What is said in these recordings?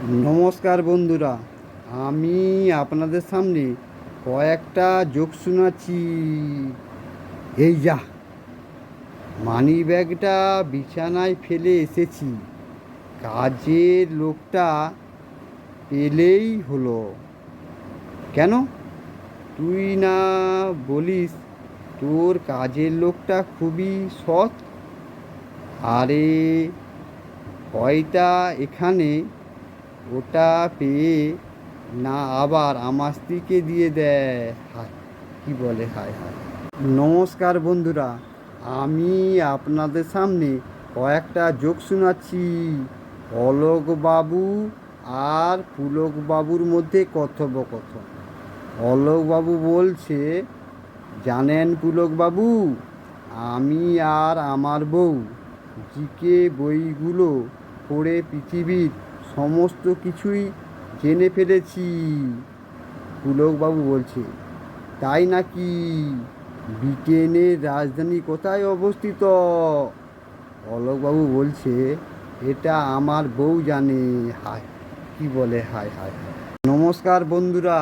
নমস্কার বন্ধুরা, আমি আপনাদের সামনে কয়েকটা জোক শোনাচ্ছি। এই যা, মানি ব্যাগটা বিছানায় ফেলে এসেছি, কাজের লোকটা পেলেই হলো। কেন? তুই না বলিস তোর কাজের লোকটা খুবই সৎ? আরে ভয়টা এখানে, ওটা পেয়ে না আবার আমার স্ত্রীকে দিয়ে দেয়। হায়, কি বলে, হায় হায়। নমস্কার বন্ধুরা, আমি আপনাদের সামনে কয়েকটা জোক শোনাচ্ছি। অলোকবাবু আর পুলকবাবুর মধ্যে কথোপকথন। অলোকবাবু বলছে, জানেন পুলকবাবু, আমি আর আমার বউ জিকে বইগুলো পড়ে পৃথিবীর সমস্ত কিছুই জেনে ফেলেছি। পুলকবাবু বলছে, তাই নাকি? ব্রিটেনের রাজধানী কোথায় অবস্থিত? অলোকবাবু বলছে, এটা আমার বউ জানে। হায়, কি বলে, হায় হায় হায়। নমস্কার বন্ধুরা,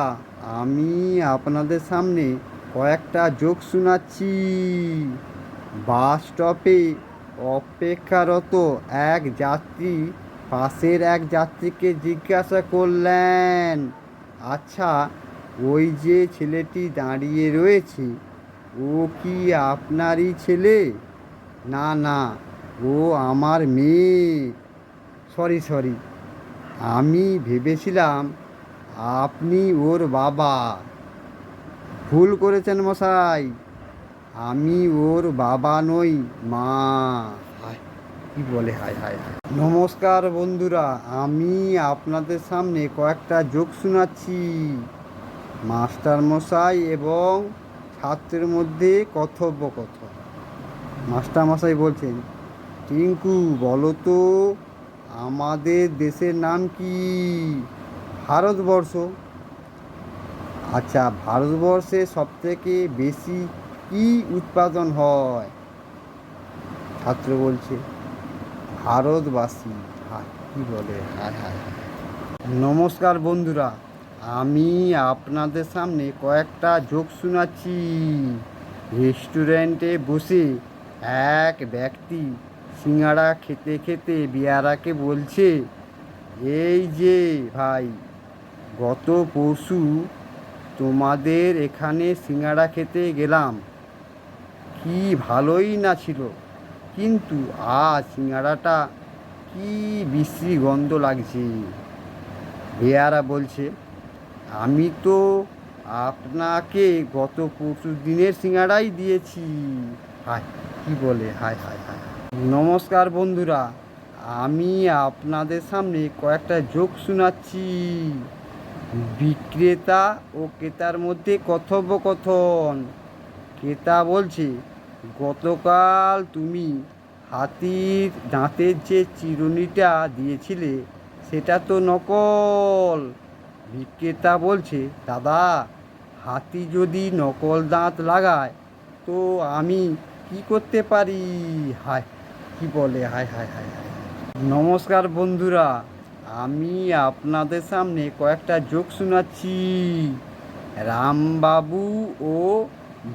আমি আপনাদের সামনে কয়েকটা জোক শোনাচ্ছি। বাস স্টপে অপেক্ষারত এক যাত্রী পাশের এক যাত্রীকে জিজ্ঞাসা করলেন, আচ্ছা, ওই যে ছেলেটি দাঁড়িয়ে রয়েছে, ও কি আপনারই ছেলে? না না, ও আমার মেয়ে। সরি, আমি ভেবেছিলাম আপনি ওর বাবা। ভুল করেছেন মশাই, আমি ওর বাবা নই, মা। হায়, কি বলে, হায় হায় হায়। নমস্কার বন্ধুরা, আমি আপনাদের সামনে কয়েকটা জোক শোনাচ্ছি। মাস্টার মশাই এবং ছাত্রের মধ্যে কথোপকথন। মাস্টার মশাই বলছেন, টিঙ্কু বলো তো, আমাদের দেশের নাম কি? ভারতবর্ষ। আচ্ছা, ভারতবর্ষে সবথেকে বেশি কি উৎপাদন হয়? ছাত্র বলছে, ভারতবাসী। হায়, কি বলে, হায় হায় হায়। নমস্কার বন্ধুরা, আমি আপনাদের সামনে কয়েকটা জোক শোনাচ্ছি। রেস্টুরেন্টে বসে এক ব্যক্তি সিঙ্গাড়া খেতে খেতে বিয়ারাকে বলছে, এই যে ভাই, গত পরশু তোমাদের এখানে সিঙ্গাড়া খেতে গেলাম, কি ভালোই না ছিল, কিন্তু আজ সিঙ্গাড়াটা কি বিশ্রী গন্ধ লাগছে। বেয়ারা বলছে, আমি তো আপনাকে গত পরশু দিনের সিঙ্গাড়াই দিয়েছি। হায়, কি বলে, হায় হায় হায়। নমস্কার বন্ধুরা, আমি আপনাদের সামনে কয়েকটা জোক শোনাচ্ছি। বিক্রেতা ও ক্রেতার মধ্যে কথোপকথন। ক্রেতা বলছে, গতকাল তুমি হাতির দাঁতের যে চিরুনিটা দিয়েছিলে সেটা তো নকল। বিক্রেতা বলছে, দাদা, হাতি যদি নকল দাঁত লাগায় তো আমি কি করতে পারি? হায়, কি বলে, হায় হায় হায় হায়। নমস্কার বন্ধুরা, আমি আপনাদের সামনে কয়েকটা জোক শোনাচ্ছি। রামবাবু ও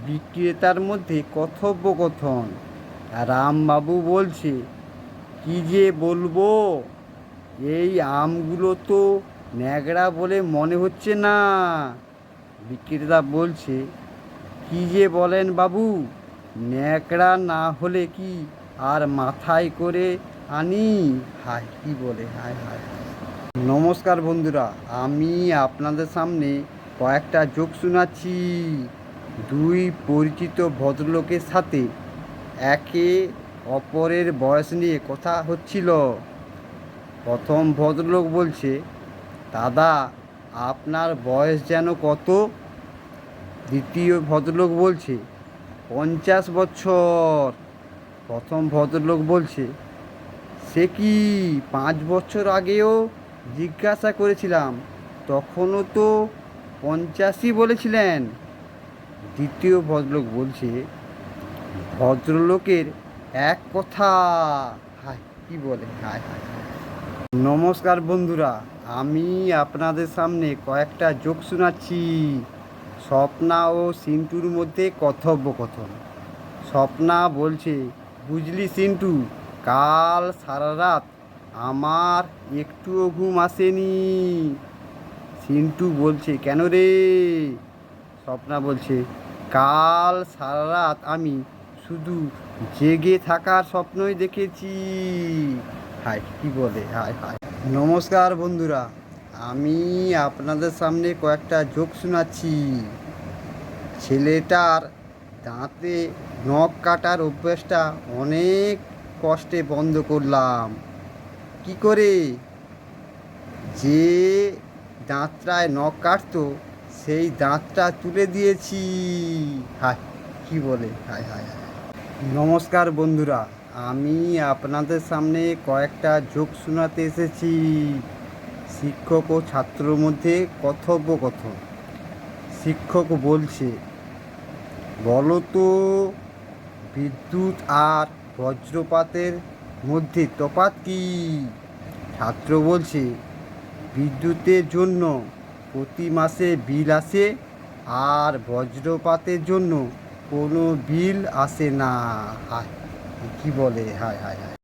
বিক্রেতার মধ্যে কথোপকথন। রামবাবু বলছে, কি যে বলবো, এই আমগুলো তো ন্যাকড়া বলে মনে হচ্ছে না। বিক্রেতা বলছে, কি যে বলেন বাবু, ন্যাকড়া না হলে কি আর মাথায় করে আনি? হায়, কি বলে, হায় হায়। নমস্কার বন্ধুরা, আমি আপনাদের সামনে কয়েকটা জোক শোনাচ্ছি। দুই পরিচিত ভদ্রলোকের সাথে একে অপরের বয়স নিয়ে কথা হচ্ছিল। প্রথম ভদ্রলোক বলছে, দাদা, আপনার বয়স যেন কত? দ্বিতীয় ভদ্রলোক বলছে, 50 বছর। প্রথম ভদ্রলোক বলছে, সে কি, 5 বছর আগেও জিজ্ঞাসা করেছিলাম, তখনও তো 85 বলেছিলেন। দ্বিতীয় ভদ্রলোক বলছে, ভদ্রলোকের এক কথা। হায়, কি বলে, হায় হায়। নমস্কার বন্ধুরা, আমি আপনাদের সামনে কয়েকটা জোক শোনাচ্ছি। স্বপ্না ও সিন্টুর মধ্যে কথোপকথন। স্বপ্না বলছে, বুঝলি সিন্টু, কাল সারা রাত আমার একটুও ঘুম আসেনি। সিন্টু বলছে, কেন রে? স্বপ্না বলছে, কাল সারা রাত আমি শুধু জেগে থাকার স্বপ্নই দেখেছি। হায়, কি বলে, হায় হায়। নমস্কার বন্ধুরা, আমি আপনাদের সামনে কয়েকটা জোক শোনাচ্ছি। ছেলেটার দাঁতে নখ কাটার অভ্যাসটা অনেক কষ্টে বন্ধ করলাম। কি করে? যে দাঁতটায় নখ কাটতো সেই দাঁতটা তুলে দিয়েছি। হায়, কি বলে, হায় হায় হায়। নমস্কার বন্ধুরা, আমি আপনাদের সামনে কয়েকটা জোক শোনাতে এসেছি। শিক্ষক ও ছাত্রর মধ্যে কথোপকথন। শিক্ষক বলছে, বলো তো, বিদ্যুৎ আর বজ্রপাতের মধ্যে তফাৎ কী? ছাত্র বলছে, বিদ্যুতের জন্য প্রতি মাসে বিল আসে আর বজ্রপাতের জন্য কোনো বিল আসে না। হায়, কি বলে, হায় হায় হায়।